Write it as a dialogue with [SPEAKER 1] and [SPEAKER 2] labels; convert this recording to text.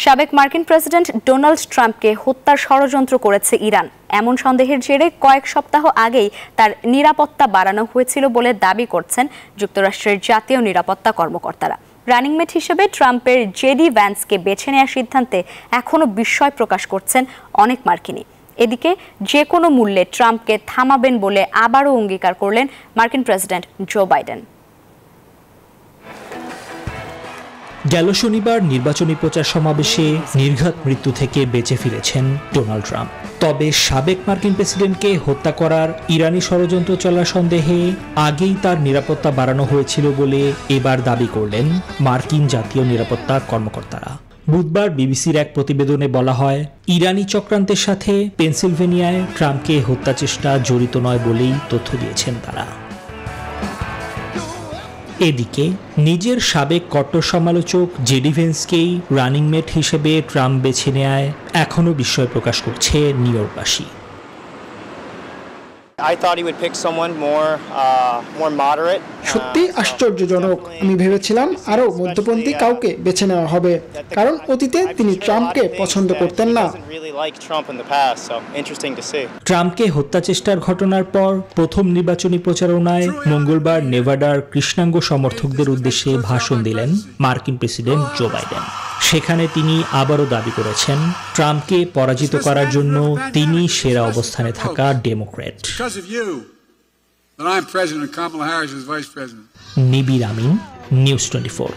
[SPEAKER 1] সাবেক মার্কিন president Donald ট্রাম্পকে হত্যার ষড়যন্ত্র করেছে ইরান। এমন সন্দেহের জেরে কয়েক সপ্তাহ আগেই তার নিরাপত্তা বাড়ানো হয়েছিল বলে দাবি করছেন যুক্তরাষ্ট্রের জাতীয় নিরাপত্তা কর্মকর্তারা। রানিং মেট হিসেবে ট্রাম্পের জেডি ভ্যান্সকে বেছে নেওয়ার সিদ্ধান্তে এখনও বিস্ময় প্রকাশ করছেন অনেক মার্কিনী। এদিকে যে কোনো মূল্যে ট্রাম্পকে থামাবেন বলে আবারও অঙ্গীকার করলেন মার্কিন প্রেসিডেন্ট জো বাইডেন।
[SPEAKER 2] গেল শনিবার নির্বাচনী প্রচার সমাবেশে নির্ঘাত মৃত্যু থেকে বেঁচে ফিরেছেন ডোনাল্ড ট্রাম্প। তবে সাবেক মার্কিন প্রেসিডেন্টকে হত্যা করার ইরানি ষড়যন্ত্র চলার সন্দেহে আগেই তার নিরাপত্তা বাড়ানো হয়েছিল বলে এবার দাবি করলেন মার্কিন জাতীয় নিরাপত্তা কর্মকর্তারা। বুধবার বিবিসির এক প্রতিবেদনে বলা হয়, ইরানি চক্রান্তের সাথে পেনসিলভেনিয়ায় ট্রাম্পকে হত্যা চেষ্টা জড়িত নয় বলেই তথ্য দিয়েছেন তারা। এদিকে নিজের সাবেক কট্টর সমালোচক জেডি ভেন্সকেই রানিং মেট হিসেবে ট্রাম্প বেছে নেয়ায় এখনও বিস্ময় প্রকাশ করছে নিউ ইয়র্কবাসী।
[SPEAKER 3] সত্যি আশ্চর্যজনক। আমি ভেবেছিলাম আরও মধ্যপন্থী কাউকে বেছে নেওয়া হবে, কারণ অতীতে তিনি ট্রাম্পকে পছন্দ করতেন না।
[SPEAKER 2] ট্রাম্পকে হত্যা চেষ্টার ঘটনার পর প্রথম নির্বাচনী প্রচারণায় মঙ্গলবার নেভাডার কৃষ্ণাঙ্গ সমর্থকদের উদ্দেশ্যে ভাষণ দিলেন মার্কিন প্রেসিডেন্ট জো বাইডেন। সেখানে তিনি আবারও দাবি করেছেন ট্রাম্পকে পরাজিত করার জন্য তিনি সেরা অবস্থানে থাকা ডেমোক্র্যাট। নিবির আমিন, নিউজ 24।